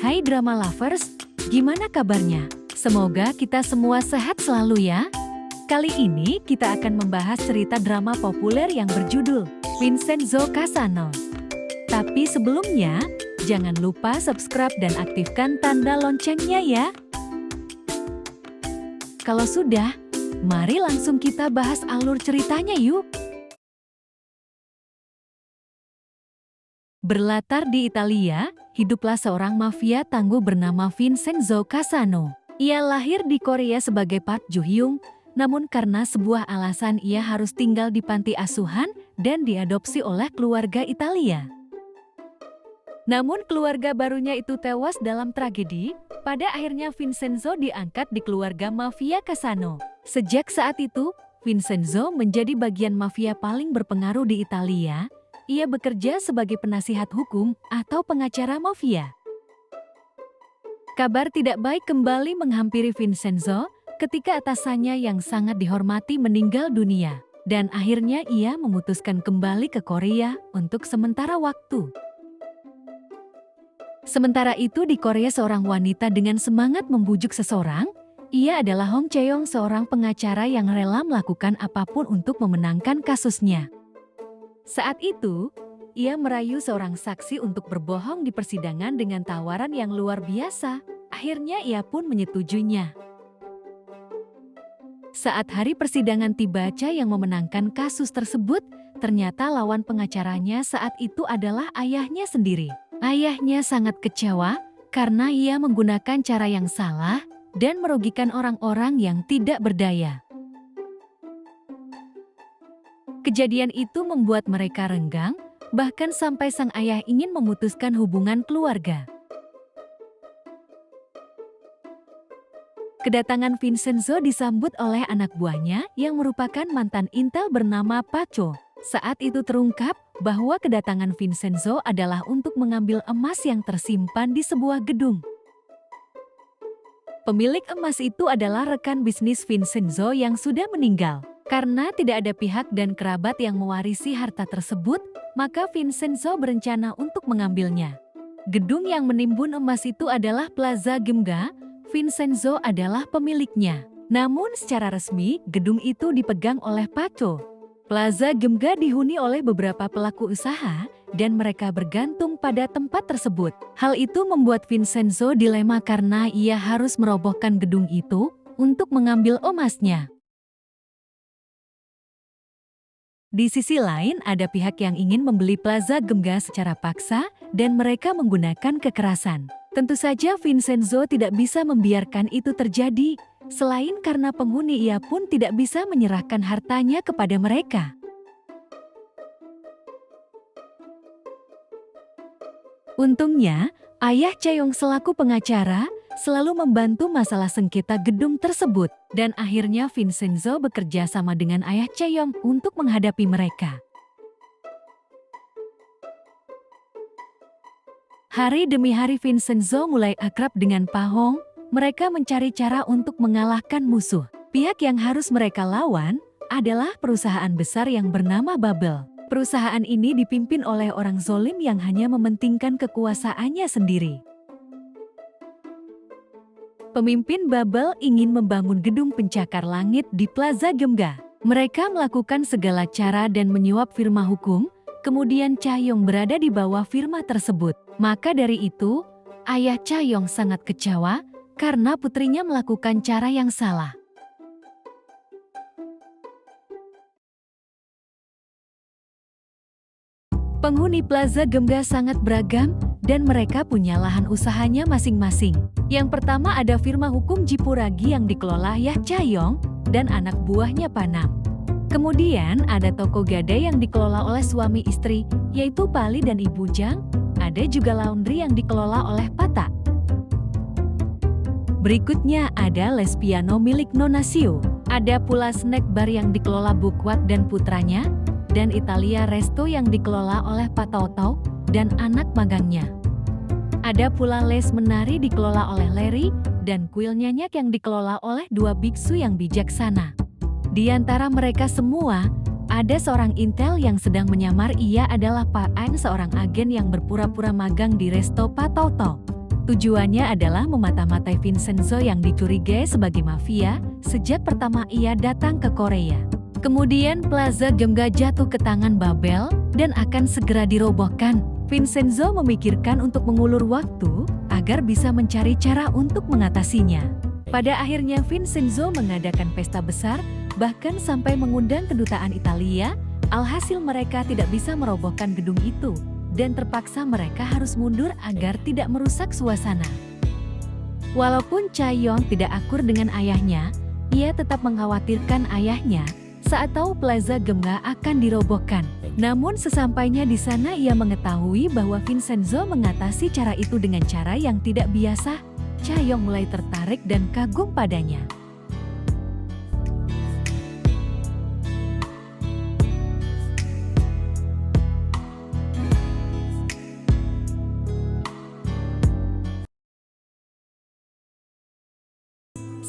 Hai drama lovers, gimana kabarnya? Semoga kita semua sehat selalu ya. Kali ini kita akan membahas cerita drama populer yang berjudul Vincenzo Casano. Tapi sebelumnya, jangan lupa subscribe dan aktifkan tanda loncengnya ya. Kalau sudah, mari langsung kita bahas alur ceritanya yuk. Berlatar di Italia, hiduplah seorang mafia tangguh bernama Vincenzo Casano. Ia lahir di Korea sebagai Park Ju Hyung, namun karena sebuah alasan ia harus tinggal di panti asuhan dan diadopsi oleh keluarga Italia. Namun keluarga barunya itu tewas dalam tragedi, pada akhirnya Vincenzo diangkat di keluarga mafia Casano. Sejak saat itu, Vincenzo menjadi bagian mafia paling berpengaruh di Italia. Ia bekerja sebagai penasihat hukum atau pengacara mafia. Kabar tidak baik kembali menghampiri Vincenzo ketika atasannya yang sangat dihormati meninggal dunia. Dan akhirnya ia memutuskan kembali ke Korea untuk sementara waktu. Sementara itu di Korea seorang wanita dengan semangat membujuk seseorang, ia adalah Hong Chae-yong, seorang pengacara yang rela melakukan apapun untuk memenangkan kasusnya. Saat itu, ia merayu seorang saksi untuk berbohong di persidangan dengan tawaran yang luar biasa. Akhirnya ia pun menyetujuinya. Saat hari persidangan tiba, Cha yang memenangkan kasus tersebut, ternyata lawan pengacaranya saat itu adalah ayahnya sendiri. Ayahnya sangat kecewa karena ia menggunakan cara yang salah dan merugikan orang-orang yang tidak berdaya. Kejadian itu membuat mereka renggang, bahkan sampai sang ayah ingin memutuskan hubungan keluarga. Kedatangan Vincenzo disambut oleh anak buahnya yang merupakan mantan intel bernama Pacho. Saat itu terungkap bahwa kedatangan Vincenzo adalah untuk mengambil emas yang tersimpan di sebuah gedung. Pemilik emas itu adalah rekan bisnis Vincenzo yang sudah meninggal. Karena tidak ada pihak dan kerabat yang mewarisi harta tersebut, maka Vincenzo berencana untuk mengambilnya. Gedung yang menimbun emas itu adalah Plaza Gemga. Vincenzo adalah pemiliknya. Namun secara resmi, gedung itu dipegang oleh Pacho. Plaza Gemga dihuni oleh beberapa pelaku usaha, dan mereka bergantung pada tempat tersebut. Hal itu membuat Vincenzo dilema karena ia harus merobohkan gedung itu untuk mengambil emasnya. Di sisi lain, ada pihak yang ingin membeli Plaza Gemga secara paksa dan mereka menggunakan kekerasan. Tentu saja Vincenzo tidak bisa membiarkan itu terjadi. Selain karena penghuni, ia pun tidak bisa menyerahkan hartanya kepada mereka. Untungnya, ayah Chae-yong selaku pengacara selalu membantu masalah sengketa gedung tersebut. Dan akhirnya Vincenzo bekerja sama dengan ayah Chae-yong untuk menghadapi mereka. Hari demi hari Vincenzo mulai akrab dengan Pa Hong. Mereka mencari cara untuk mengalahkan musuh. Pihak yang harus mereka lawan adalah perusahaan besar yang bernama Bubble. Perusahaan ini dipimpin oleh orang zolim yang hanya mementingkan kekuasaannya sendiri. Pemimpin Bubble ingin membangun gedung pencakar langit di Plaza Gemga. Mereka melakukan segala cara dan menyuap firma hukum, kemudian Chae-yong berada di bawah firma tersebut. Maka dari itu, ayah Chae-yong sangat kecewa karena putrinya melakukan cara yang salah. Penghuni Plaza Gemga sangat beragam, dan mereka punya lahan usahanya masing-masing. Yang pertama ada firma hukum Jipuragi yang dikelola ayah Chae-yong dan anak buahnya Panam. Kemudian ada toko gadai yang dikelola oleh suami istri, yaitu Pali dan Ibu Jang. Ada juga laundry yang dikelola oleh Pata. Berikutnya ada Les Piano milik Nona Siu. Ada pula snack bar yang dikelola Bukwat dan putranya, dan Italia Resto yang dikelola oleh Pak Toto dan anak magangnya. Ada pula les menari dikelola oleh Larry, dan kuil nyanyak yang dikelola oleh dua biksu yang bijaksana. Di antara mereka semua, ada seorang intel yang sedang menyamar ia adalah Pak An, seorang agen yang berpura-pura magang di Resto Pak Toto. Tujuannya adalah memata-matai Vincenzo yang dicurigai sebagai mafia sejak pertama ia datang ke Korea. Kemudian Plaza Gemga jatuh ke tangan Babel dan akan segera dirobohkan. Vincenzo memikirkan untuk mengulur waktu agar bisa mencari cara untuk mengatasinya. Pada akhirnya Vincenzo mengadakan pesta besar, bahkan sampai mengundang kedutaan Italia. Alhasil mereka tidak bisa merobohkan gedung itu, dan terpaksa mereka harus mundur agar tidak merusak suasana. Walaupun Chae-yong tidak akur dengan ayahnya, ia tetap mengkhawatirkan ayahnya saat tahu Plaza Gemga akan dirobohkan. Namun sesampainya di sana ia mengetahui bahwa Vincenzo mengatasi cara itu dengan cara yang tidak biasa. Chae-yong mulai tertarik dan kagum padanya.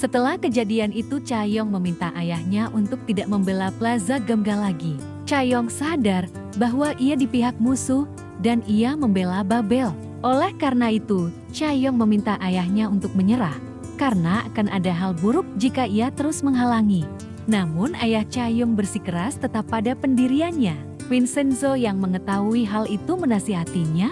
Setelah kejadian itu, Chae-yong meminta ayahnya untuk tidak membela Plaza Gemga lagi. Chae-yong sadar bahwa ia di pihak musuh dan ia membela Babel. Oleh karena itu, Chae-yong meminta ayahnya untuk menyerah karena akan ada hal buruk jika ia terus menghalangi. Namun ayah Chae-yong bersikeras tetap pada pendiriannya. Vincenzo yang mengetahui hal itu menasihatinya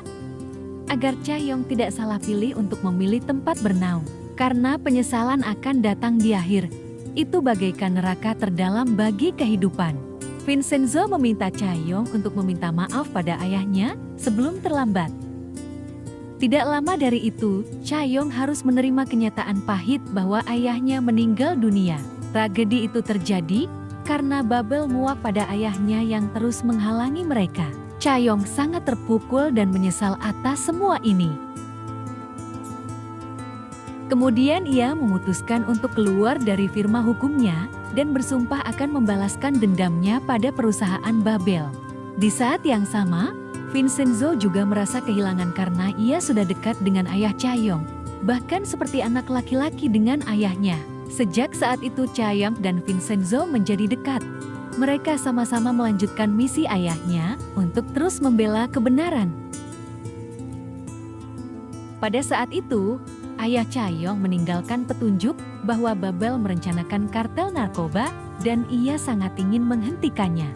agar Chae-yong tidak salah pilih untuk memilih tempat bernaung. Karena penyesalan akan datang di akhir, itu bagaikan neraka terdalam bagi kehidupan. Vincenzo meminta Chae-yong untuk meminta maaf pada ayahnya sebelum terlambat. Tidak lama dari itu, Chae-yong harus menerima kenyataan pahit bahwa ayahnya meninggal dunia. Tragedi itu terjadi karena Babel muak pada ayahnya yang terus menghalangi mereka. Chae-yong sangat terpukul dan menyesal atas semua ini. Kemudian ia memutuskan untuk keluar dari firma hukumnya dan bersumpah akan membalaskan dendamnya pada perusahaan Babel. Di saat yang sama, Vincenzo juga merasa kehilangan karena ia sudah dekat dengan ayah Chae-yong, bahkan seperti anak laki-laki dengan ayahnya. Sejak saat itu Chae-yong dan Vincenzo menjadi dekat. Mereka sama-sama melanjutkan misi ayahnya untuk terus membela kebenaran. Pada saat itu, ayah Chae-yong meninggalkan petunjuk bahwa Babel merencanakan kartel narkoba dan ia sangat ingin menghentikannya.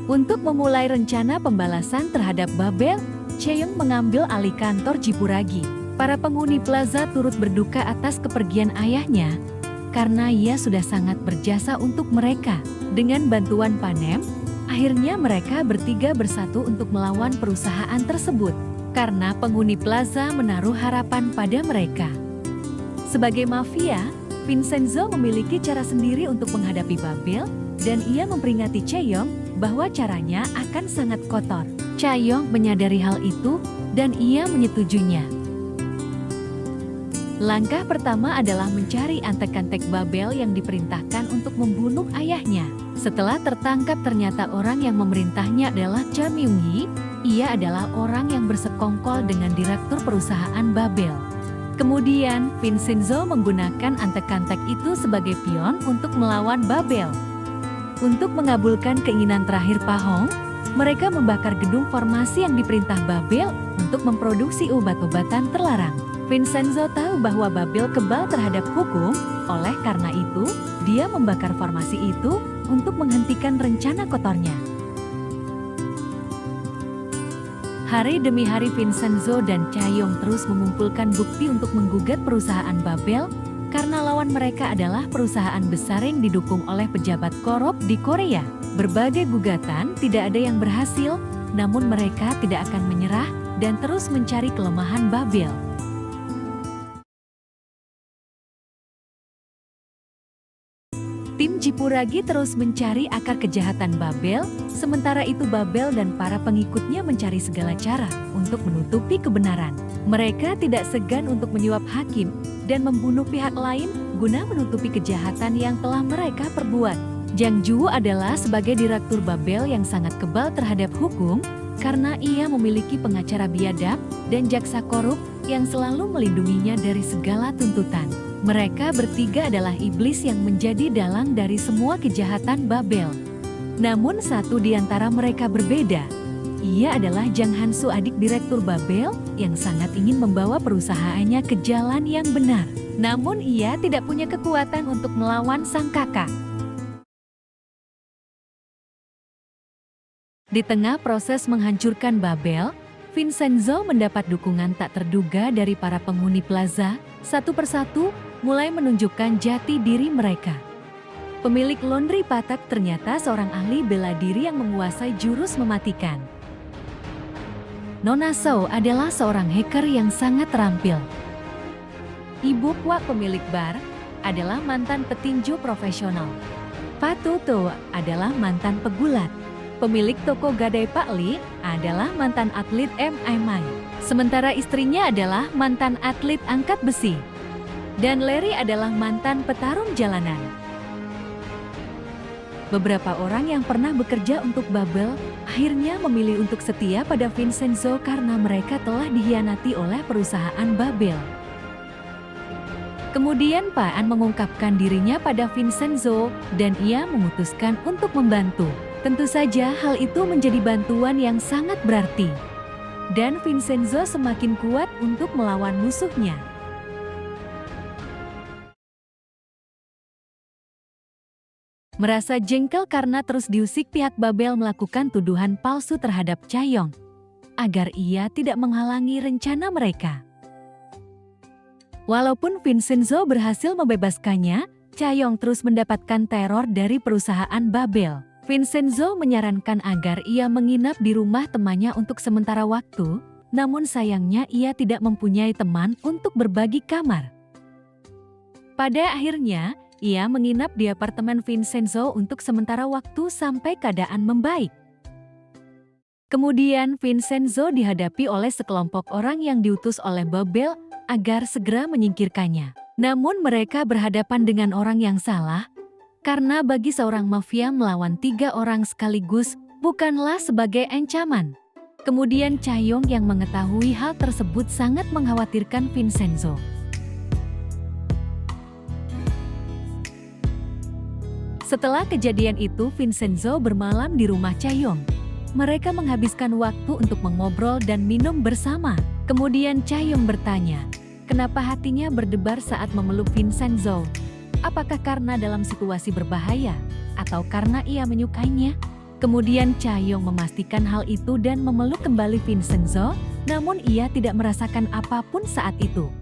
Untuk memulai rencana pembalasan terhadap Babel, Chae-yong mengambil alih kantor Jipuragi. Para penghuni plaza turut berduka atas kepergian ayahnya karena ia sudah sangat berjasa untuk mereka. Dengan bantuan Panem, akhirnya mereka bertiga bersatu untuk melawan perusahaan tersebut, karena penghuni plaza menaruh harapan pada mereka. Sebagai mafia, Vincenzo memiliki cara sendiri untuk menghadapi Babel, dan ia memperingati Chae-yong bahwa caranya akan sangat kotor. Chae-yong menyadari hal itu, dan ia menyetujuinya. Langkah pertama adalah mencari antek-antek Babel yang diperintahkan untuk membunuh ayahnya. Setelah tertangkap ternyata orang yang memerintahnya adalah Cha Myung-hee. Ia adalah orang yang bersekongkol dengan direktur perusahaan Babel. Kemudian, Vincenzo menggunakan antek-antek itu sebagai pion untuk melawan Babel. Untuk mengabulkan keinginan terakhir Pa Hong, mereka membakar gedung formasi yang diperintah Babel untuk memproduksi obat-obatan terlarang. Vincenzo tahu bahwa Babel kebal terhadap hukum, oleh karena itu, dia membakar formasi itu untuk menghentikan rencana kotornya. Hari demi hari Vincenzo dan Chae-yong terus mengumpulkan bukti untuk menggugat perusahaan Babel, karena lawan mereka adalah perusahaan besar yang didukung oleh pejabat korup di Korea. Berbagai gugatan tidak ada yang berhasil, namun mereka tidak akan menyerah dan terus mencari kelemahan Babel. Tim Jipuragi terus mencari akar kejahatan Babel, sementara itu Babel dan para pengikutnya mencari segala cara untuk menutupi kebenaran. Mereka tidak segan untuk menyuap hakim dan membunuh pihak lain guna menutupi kejahatan yang telah mereka perbuat. Jang Ju adalah sebagai direktur Babel yang sangat kebal terhadap hukum karena ia memiliki pengacara biadab dan jaksa korup yang selalu melindunginya dari segala tuntutan. Mereka bertiga adalah iblis yang menjadi dalang dari semua kejahatan Babel. Namun satu di antara mereka berbeda, Ia adalah Zhang Hansu, adik direktur Babel, yang sangat ingin membawa perusahaannya ke jalan yang benar. Namun ia tidak punya kekuatan untuk melawan sang kakak. Di tengah proses menghancurkan Babel, Vincenzo mendapat dukungan tak terduga dari para penghuni plaza. Satu persatu mulai menunjukkan jati diri mereka. Pemilik laundry Patak ternyata seorang ahli bela diri yang menguasai jurus mematikan. Nona Zhou adalah seorang hacker yang sangat terampil. Ibu Kwak, pemilik bar, adalah mantan petinju profesional. Patu To adalah mantan pegulat. Pemilik toko gadai Pak Li adalah mantan atlet MMA. Sementara istrinya adalah mantan atlet angkat besi. Dan Larry adalah mantan petarung jalanan. Beberapa orang yang pernah bekerja untuk Babel akhirnya memilih untuk setia pada Vincenzo karena mereka telah dikhianati oleh perusahaan Babel. Kemudian Pak An mengungkapkan dirinya pada Vincenzo dan ia memutuskan untuk membantu. Tentu saja hal itu menjadi bantuan yang sangat berarti. Dan Vincenzo semakin kuat untuk melawan musuhnya. Merasa jengkel karena terus diusik, pihak Babel melakukan tuduhan palsu terhadap Chaeyoung agar ia tidak menghalangi rencana mereka. Walaupun Vincenzo berhasil membebaskannya, Chaeyoung terus mendapatkan teror dari perusahaan Babel. Vincenzo menyarankan agar ia menginap di rumah temannya untuk sementara waktu, namun sayangnya ia tidak mempunyai teman untuk berbagi kamar. Pada akhirnya, ia menginap di apartemen Vincenzo untuk sementara waktu sampai keadaan membaik. Kemudian Vincenzo dihadapi oleh sekelompok orang yang diutus oleh Babel agar segera menyingkirkannya. Namun mereka berhadapan dengan orang yang salah, karena bagi seorang mafia melawan 3 orang sekaligus bukanlah sebagai ancaman. Kemudian Chaeyoung yang mengetahui hal tersebut sangat mengkhawatirkan Vincenzo. Setelah kejadian itu, Vincenzo bermalam di rumah Chaeyoung. Mereka menghabiskan waktu untuk mengobrol dan minum bersama. Kemudian Chaeyoung bertanya, kenapa hatinya berdebar saat memeluk Vincenzo? Apakah karena dalam situasi berbahaya, atau karena ia menyukainya? Kemudian Chaeyoung memastikan hal itu dan memeluk kembali Vincenzo, namun ia tidak merasakan apapun saat itu.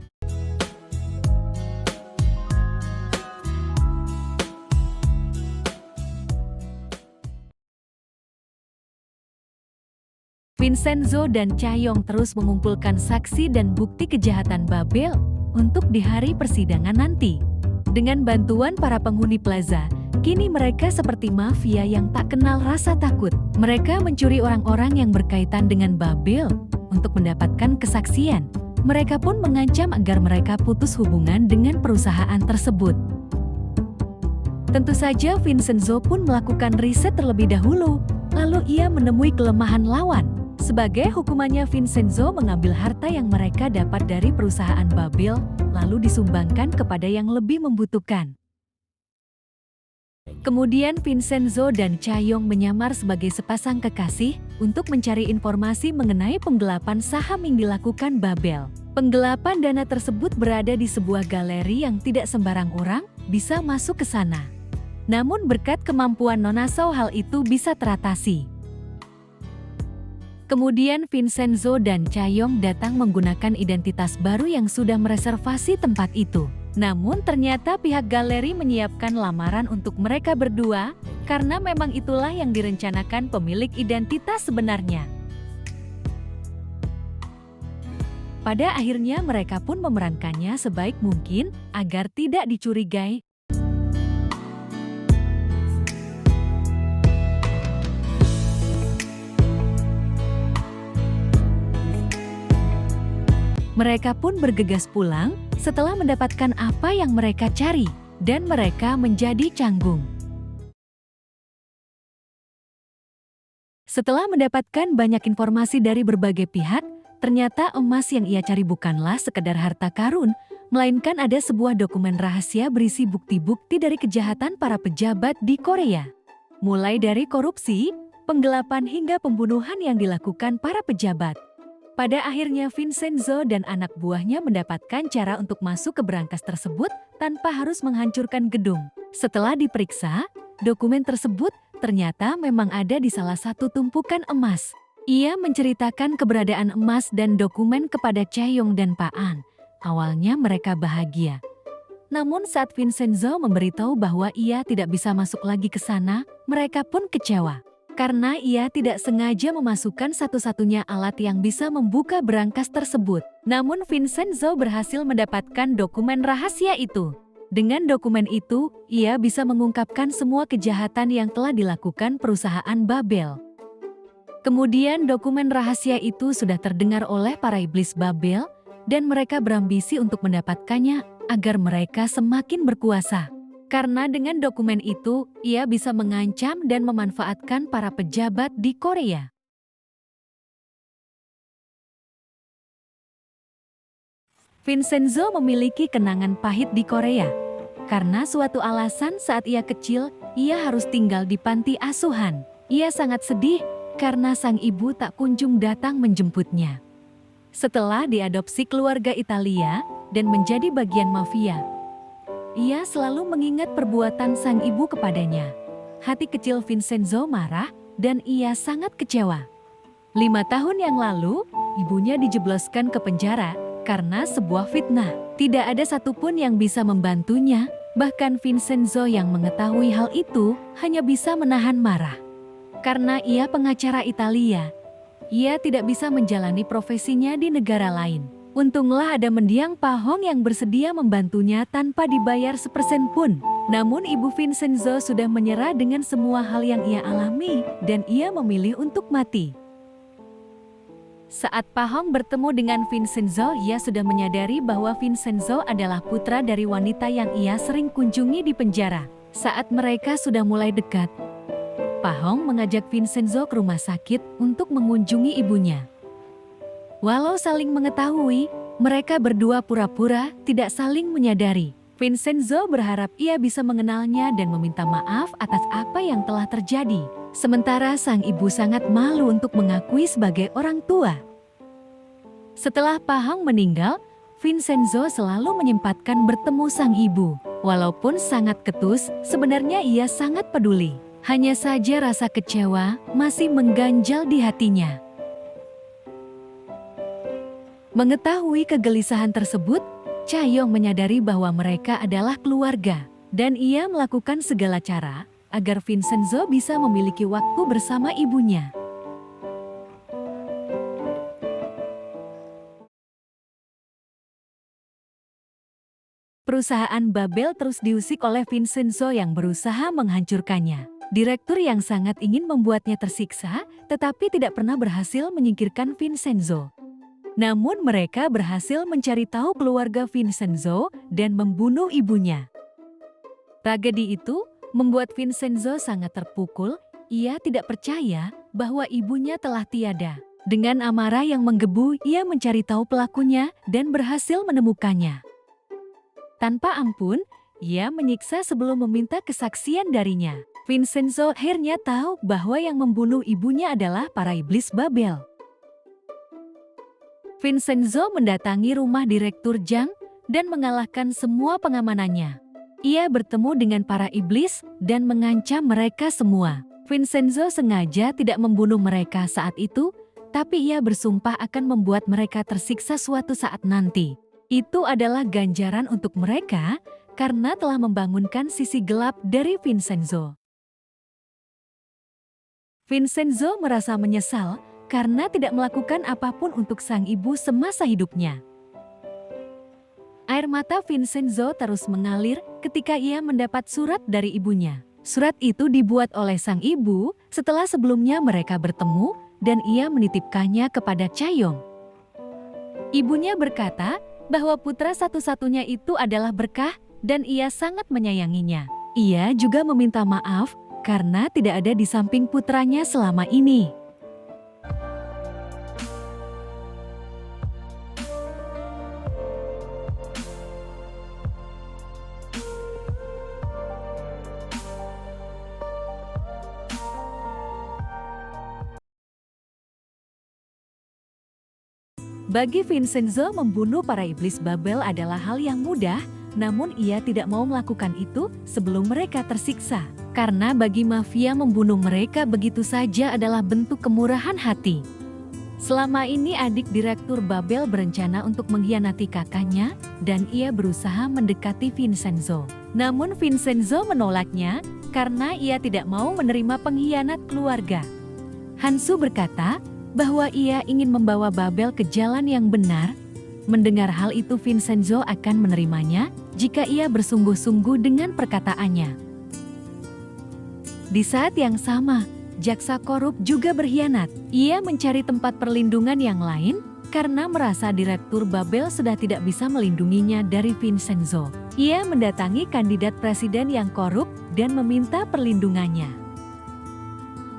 Vincenzo dan Chaeyoung terus mengumpulkan saksi dan bukti kejahatan Babel untuk di hari persidangan nanti. Dengan bantuan para penghuni plaza, kini mereka seperti mafia yang tak kenal rasa takut. Mereka mencuri orang-orang yang berkaitan dengan Babel untuk mendapatkan kesaksian. Mereka pun mengancam agar mereka putus hubungan dengan perusahaan tersebut. Tentu saja Vincenzo pun melakukan riset terlebih dahulu, lalu ia menemui kelemahan lawan. Sebagai hukumannya, Vincenzo mengambil harta yang mereka dapat dari perusahaan Babel, lalu disumbangkan kepada yang lebih membutuhkan. Kemudian Vincenzo dan Chaeyoung menyamar sebagai sepasang kekasih untuk mencari informasi mengenai penggelapan saham yang dilakukan Babel. Penggelapan dana tersebut berada di sebuah galeri yang tidak sembarang orang bisa masuk ke sana. Namun berkat kemampuan Nona Zhou hal itu bisa teratasi. Kemudian Vincenzo dan Chaeyoung datang menggunakan identitas baru yang sudah mereservasi tempat itu. Namun ternyata pihak galeri menyiapkan lamaran untuk mereka berdua, karena memang itulah yang direncanakan pemilik identitas sebenarnya. Pada akhirnya mereka pun memerankannya sebaik mungkin agar tidak dicurigai. Mereka pun bergegas pulang setelah mendapatkan apa yang mereka cari, dan mereka menjadi canggung. Setelah mendapatkan banyak informasi dari berbagai pihak, ternyata emas yang ia cari bukanlah sekedar harta karun, melainkan ada sebuah dokumen rahasia berisi bukti-bukti dari kejahatan para pejabat di Korea. Mulai dari korupsi, penggelapan hingga pembunuhan yang dilakukan para pejabat. Pada akhirnya Vincenzo dan anak buahnya mendapatkan cara untuk masuk ke berangkas tersebut tanpa harus menghancurkan gedung. Setelah diperiksa, dokumen tersebut ternyata memang ada di salah satu tumpukan emas. Ia menceritakan keberadaan emas dan dokumen kepada Chae-yong dan Pa-an. Awalnya mereka bahagia. Namun saat Vincenzo memberitahu bahwa ia tidak bisa masuk lagi ke sana, mereka pun kecewa. Karena ia tidak sengaja memasukkan satu-satunya alat yang bisa membuka berangkas tersebut. Namun Vincenzo berhasil mendapatkan dokumen rahasia itu. Dengan dokumen itu, ia bisa mengungkapkan semua kejahatan yang telah dilakukan perusahaan Babel. Kemudian dokumen rahasia itu sudah terdengar oleh para iblis Babel, dan mereka berambisi untuk mendapatkannya agar mereka semakin berkuasa. Karena dengan dokumen itu, ia bisa mengancam dan memanfaatkan para pejabat di Korea. Vincenzo memiliki kenangan pahit di Korea. Karena suatu alasan saat ia kecil, ia harus tinggal di panti asuhan. Ia sangat sedih karena sang ibu tak kunjung datang menjemputnya. Setelah diadopsi keluarga Italia dan menjadi bagian mafia, ia selalu mengingat perbuatan sang ibu kepadanya. Hati kecil Vincenzo marah dan ia sangat kecewa. 5 tahun yang lalu, ibunya dijebloskan ke penjara karena sebuah fitnah. Tidak ada satupun yang bisa membantunya, bahkan Vincenzo yang mengetahui hal itu hanya bisa menahan marah. Karena ia pengacara Italia, ia tidak bisa menjalani profesinya di negara lain. Untunglah ada mendiang Pa Hong yang bersedia membantunya tanpa dibayar sepersen pun. Namun ibu Vincenzo sudah menyerah dengan semua hal yang ia alami dan ia memilih untuk mati. Saat Pa Hong bertemu dengan Vincenzo, ia sudah menyadari bahwa Vincenzo adalah putra dari wanita yang ia sering kunjungi di penjara. Saat mereka sudah mulai dekat, Pa Hong mengajak Vincenzo ke rumah sakit untuk mengunjungi ibunya. Walau saling mengetahui, mereka berdua pura-pura tidak saling menyadari. Vincenzo berharap ia bisa mengenalnya dan meminta maaf atas apa yang telah terjadi. Sementara sang ibu sangat malu untuk mengakui sebagai orang tua. Setelah Pa Hong meninggal, Vincenzo selalu menyempatkan bertemu sang ibu. Walaupun sangat ketus, sebenarnya ia sangat peduli. Hanya saja rasa kecewa masih mengganjal di hatinya. Mengetahui kegelisahan tersebut, Chae-yong menyadari bahwa mereka adalah keluarga, dan ia melakukan segala cara agar Vincenzo bisa memiliki waktu bersama ibunya. Perusahaan Babel terus diusik oleh Vincenzo yang berusaha menghancurkannya. Direktur yang sangat ingin membuatnya tersiksa, tetapi tidak pernah berhasil menyingkirkan Vincenzo. Namun mereka berhasil mencari tahu keluarga Vincenzo dan membunuh ibunya. Tragedi itu membuat Vincenzo sangat terpukul. Ia tidak percaya bahwa ibunya telah tiada. Dengan amarah yang menggebu, ia mencari tahu pelakunya dan berhasil menemukannya. Tanpa ampun, ia menyiksa sebelum meminta kesaksian darinya. Vincenzo akhirnya tahu bahwa yang membunuh ibunya adalah para iblis Babel. Vincenzo mendatangi rumah Direktur Jang dan mengalahkan semua pengamanannya. Ia bertemu dengan para iblis dan mengancam mereka semua. Vincenzo sengaja tidak membunuh mereka saat itu, tapi ia bersumpah akan membuat mereka tersiksa suatu saat nanti. Itu adalah ganjaran untuk mereka karena telah membangunkan sisi gelap dari Vincenzo. Vincenzo merasa menyesal karena tidak melakukan apapun untuk sang ibu semasa hidupnya. Air mata Vincenzo terus mengalir ketika ia mendapat surat dari ibunya. Surat itu dibuat oleh sang ibu setelah sebelumnya mereka bertemu dan ia menitipkannya kepada Chae-yong. Ibunya berkata bahwa putra satu-satunya itu adalah berkah dan ia sangat menyayanginya. Ia juga meminta maaf karena tidak ada di samping putranya selama ini. Bagi Vincenzo, membunuh para iblis Babel adalah hal yang mudah, namun ia tidak mau melakukan itu sebelum mereka tersiksa. Karena bagi mafia, membunuh mereka begitu saja adalah bentuk kemurahan hati. Selama ini adik direktur Babel berencana untuk mengkhianati kakaknya dan ia berusaha mendekati Vincenzo. Namun Vincenzo menolaknya karena ia tidak mau menerima pengkhianat keluarga. Hansu berkata bahwa ia ingin membawa Babel ke jalan yang benar. Mendengar hal itu, Vincenzo akan menerimanya jika ia bersungguh-sungguh dengan perkataannya. Di saat yang sama, jaksa korup juga berkhianat. Ia mencari tempat perlindungan yang lain karena merasa direktur Babel sudah tidak bisa melindunginya dari Vincenzo. Ia mendatangi kandidat presiden yang korup dan meminta perlindungannya.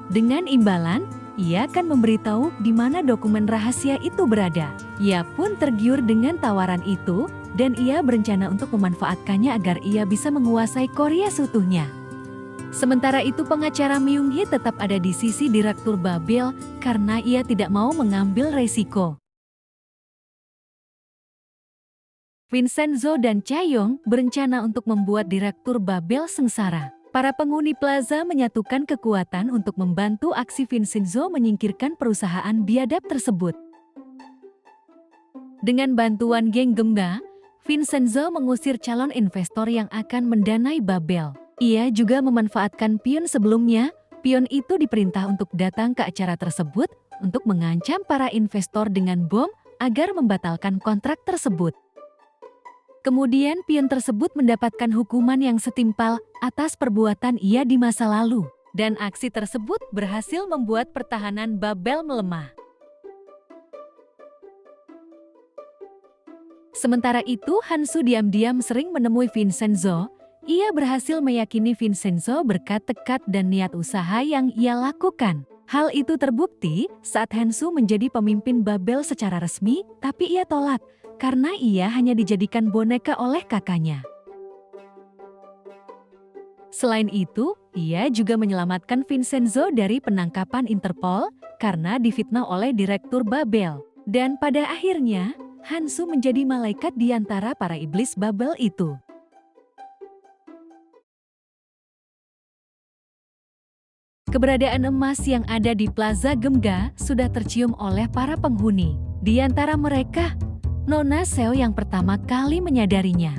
Dengan imbalan, ia akan memberitahu di mana dokumen rahasia itu berada. Ia pun tergiur dengan tawaran itu dan ia berencana untuk memanfaatkannya agar ia bisa menguasai Korea seutuhnya. Sementara itu pengacara Myung-hee tetap ada di sisi direktur Babel karena ia tidak mau mengambil resiko. Vincenzo dan Chae-yong berencana untuk membuat direktur Babel sengsara. Para penghuni plaza menyatukan kekuatan untuk membantu aksi Vincenzo menyingkirkan perusahaan biadab tersebut. Dengan bantuan geng Gemga, Vincenzo mengusir calon investor yang akan mendanai Babel. Ia juga memanfaatkan pion sebelumnya. Pion itu diperintah untuk datang ke acara tersebut untuk mengancam para investor dengan bom agar membatalkan kontrak tersebut. Kemudian pion tersebut mendapatkan hukuman yang setimpal atas perbuatan ia di masa lalu. Dan aksi tersebut berhasil membuat pertahanan Babel melemah. Sementara itu, Hansu diam-diam sering menemui Vincenzo. Ia berhasil meyakini Vincenzo berkat tekad dan niat usaha yang ia lakukan. Hal itu terbukti saat Hansu menjadi pemimpin Babel secara resmi, tapi ia tolak karena ia hanya dijadikan boneka oleh kakaknya. Selain itu, ia juga menyelamatkan Vincenzo dari penangkapan Interpol karena difitnah oleh direktur Babel. Dan pada akhirnya, Hansu menjadi malaikat di antara para iblis Babel itu. Keberadaan emas yang ada di Plaza Gemga sudah tercium oleh para penghuni. Di antara mereka, Nona Seo yang pertama kali menyadarinya.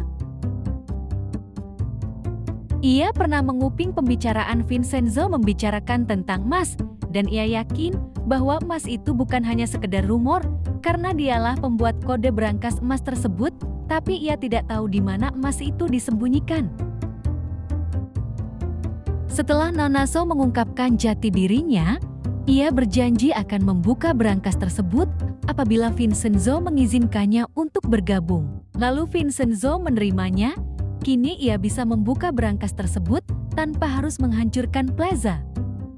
Ia pernah menguping pembicaraan Vincenzo membicarakan tentang emas, dan ia yakin bahwa emas itu bukan hanya sekedar rumor, karena dialah pembuat kode berangkas emas tersebut, tapi ia tidak tahu di mana emas itu disembunyikan. Setelah Nona Seo mengungkapkan jati dirinya, ia berjanji akan membuka berangkas tersebut apabila Vincenzo mengizinkannya untuk bergabung. Lalu Vincenzo menerimanya. Kini ia bisa membuka berangkas tersebut tanpa harus menghancurkan plaza.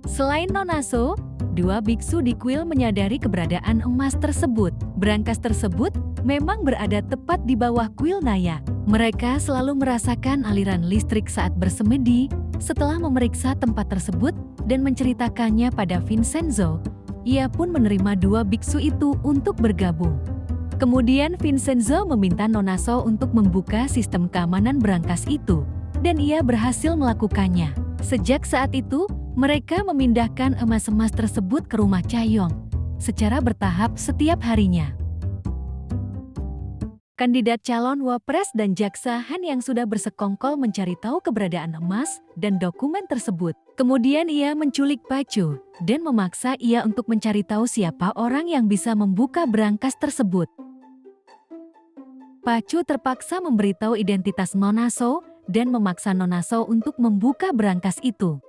Selain Nona Seo, dua biksu di kuil menyadari keberadaan emas tersebut. Berangkas tersebut memang berada tepat di bawah kuil Naya. Mereka selalu merasakan aliran listrik saat bersemedi. Setelah memeriksa tempat tersebut dan menceritakannya pada Vincenzo, ia pun menerima dua biksu itu untuk bergabung. Kemudian Vincenzo meminta Nona Seo untuk membuka sistem keamanan berangkas itu, dan ia berhasil melakukannya. Sejak saat itu, mereka memindahkan emas-emas tersebut ke rumah Chae-yong secara bertahap setiap harinya. Kandidat calon wapres dan jaksa Han yang sudah bersekongkol mencari tahu keberadaan emas dan dokumen tersebut. Kemudian ia menculik Pacu dan memaksa ia untuk mencari tahu siapa orang yang bisa membuka berangkas tersebut. Pacu terpaksa memberitahu identitas Nona Seo dan memaksa Nona Seo untuk membuka berangkas itu.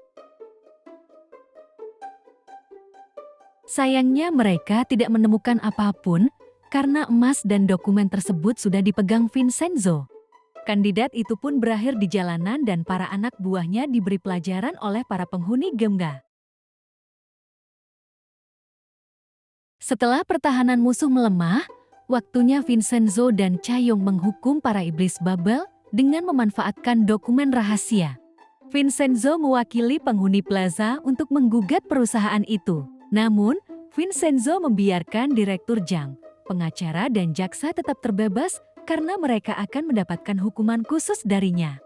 Sayangnya mereka tidak menemukan apapun, karena emas dan dokumen tersebut sudah dipegang Vincenzo. Kandidat itu pun berakhir di jalanan dan para anak buahnya diberi pelajaran oleh para penghuni Gemga. Setelah pertahanan musuh melemah, waktunya Vincenzo dan Chae-yong menghukum para iblis Babel dengan memanfaatkan dokumen rahasia. Vincenzo mewakili penghuni plaza untuk menggugat perusahaan itu. Namun, Vincenzo membiarkan Direktur Jang pengacara dan jaksa tetap terbebas karena mereka akan mendapatkan hukuman khusus darinya.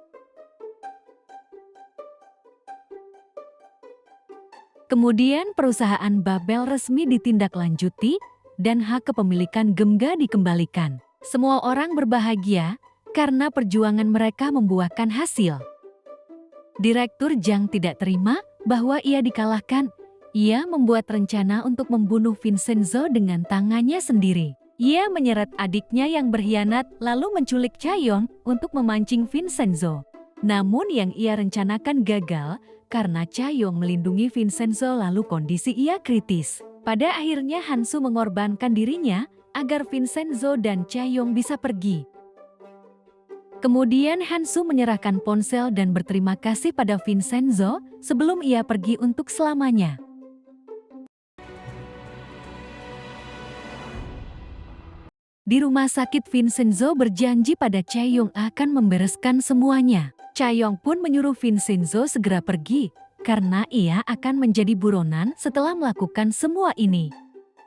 Kemudian perusahaan Babel resmi ditindaklanjuti dan hak kepemilikan Gemga dikembalikan. Semua orang berbahagia karena perjuangan mereka membuahkan hasil. Direktur Zhang tidak terima bahwa ia dikalahkan. Ia membuat rencana untuk membunuh Vincenzo dengan tangannya sendiri. Ia menyeret adiknya yang berkhianat lalu menculik Chaeyoung untuk memancing Vincenzo. Namun yang ia rencanakan gagal karena Chaeyoung melindungi Vincenzo lalu kondisi ia kritis. Pada akhirnya Hansu mengorbankan dirinya agar Vincenzo dan Chaeyoung bisa pergi. Kemudian Hansu menyerahkan ponsel dan berterima kasih pada Vincenzo sebelum ia pergi untuk selamanya. Di rumah sakit Vincenzo berjanji pada Chaeyoung akan membereskan semuanya. Chaeyoung pun menyuruh Vincenzo segera pergi karena ia akan menjadi buronan setelah melakukan semua ini.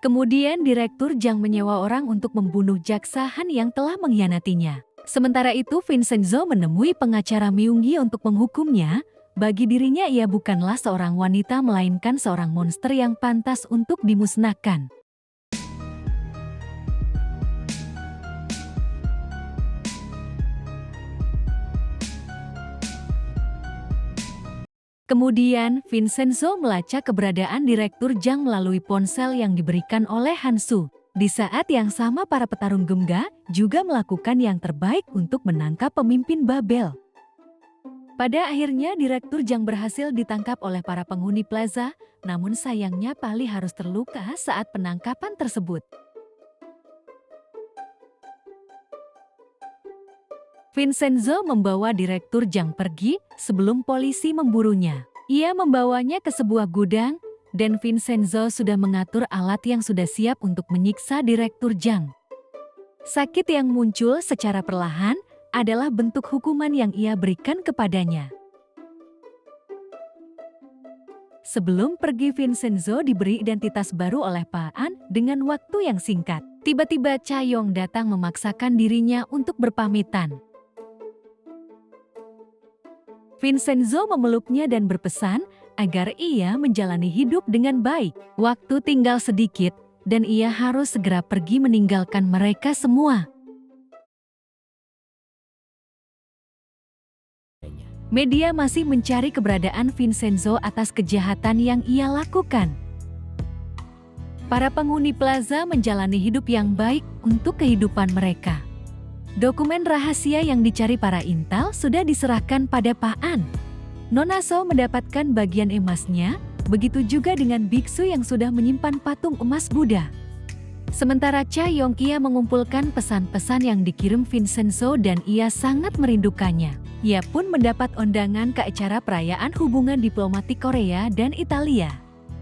Kemudian Direktur Zhang menyewa orang untuk membunuh jaksa Han yang telah mengkhianatinya. Sementara itu Vincenzo menemui pengacara Myunggi untuk menghukumnya. Bagi dirinya ia bukanlah seorang wanita melainkan seorang monster yang pantas untuk dimusnahkan. Kemudian Vincenzo melacak keberadaan Direktur Zhang melalui ponsel yang diberikan oleh Hansu. Di saat yang sama para petarung Gemga juga melakukan yang terbaik untuk menangkap pemimpin Babel. Pada akhirnya Direktur Zhang berhasil ditangkap oleh para penghuni plaza, namun sayangnya Pali harus terluka saat penangkapan tersebut. Vincenzo membawa Direktur Zhang pergi sebelum polisi memburunya. Ia membawanya ke sebuah gudang dan Vincenzo sudah mengatur alat yang sudah siap untuk menyiksa Direktur Zhang. Sakit yang muncul secara perlahan adalah bentuk hukuman yang ia berikan kepadanya. Sebelum pergi Vincenzo diberi identitas baru oleh Paan dengan waktu yang singkat. Tiba-tiba Chaeyoung datang memaksakan dirinya untuk berpamitan. Vincenzo memeluknya dan berpesan agar ia menjalani hidup dengan baik. Waktu tinggal sedikit dan ia harus segera pergi meninggalkan mereka semua. Media masih mencari keberadaan Vincenzo atas kejahatan yang ia lakukan. Para penghuni plaza menjalani hidup yang baik untuk kehidupan mereka. Dokumen rahasia yang dicari para intel sudah diserahkan pada Paan. Nona So mendapatkan bagian emasnya, begitu juga dengan biksu yang sudah menyimpan patung emas Buddha. Sementara Chaeyoung ia mengumpulkan pesan-pesan yang dikirim Vincenzo dan ia sangat merindukannya. Ia pun mendapat undangan ke acara perayaan hubungan diplomatik Korea dan Italia.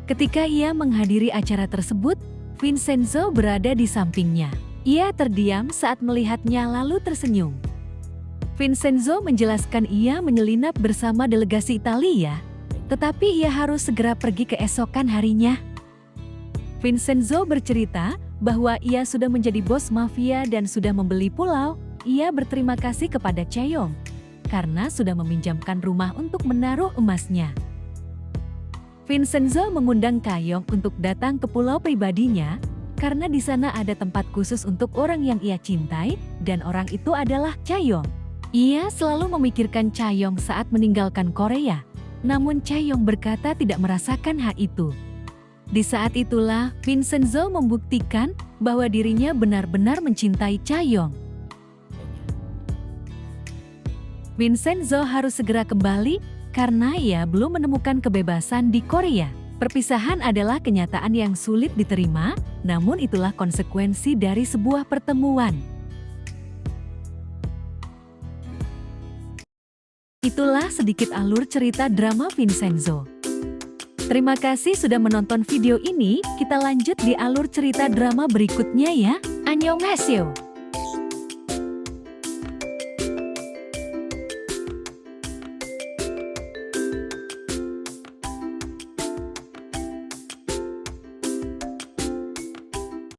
Ketika ia menghadiri acara tersebut, Vincenzo berada di sampingnya. Ia terdiam saat melihatnya lalu tersenyum. Vincenzo menjelaskan ia menyelinap bersama delegasi Italia, tetapi ia harus segera pergi keesokan harinya. Vincenzo bercerita bahwa ia sudah menjadi bos mafia dan sudah membeli pulau. Ia berterima kasih kepada Chaeyoung karena sudah meminjamkan rumah untuk menaruh emasnya. Vincenzo mengundang Chaeyoung untuk datang ke pulau pribadinya karena di sana ada tempat khusus untuk orang yang ia cintai dan orang itu adalah Chaeyoung. Ia selalu memikirkan Chaeyoung saat meninggalkan Korea, namun Chaeyoung berkata tidak merasakan hal itu. Di saat itulah Vincenzo membuktikan bahwa dirinya benar-benar mencintai Chaeyoung. Vincenzo harus segera kembali karena ia belum menemukan kebebasan di Korea. Perpisahan adalah kenyataan yang sulit diterima, namun itulah konsekuensi dari sebuah pertemuan. Itulah sedikit alur cerita drama Vincenzo. Terima kasih sudah menonton video ini, kita lanjut di alur cerita drama berikutnya ya. Annyeonghaseyo.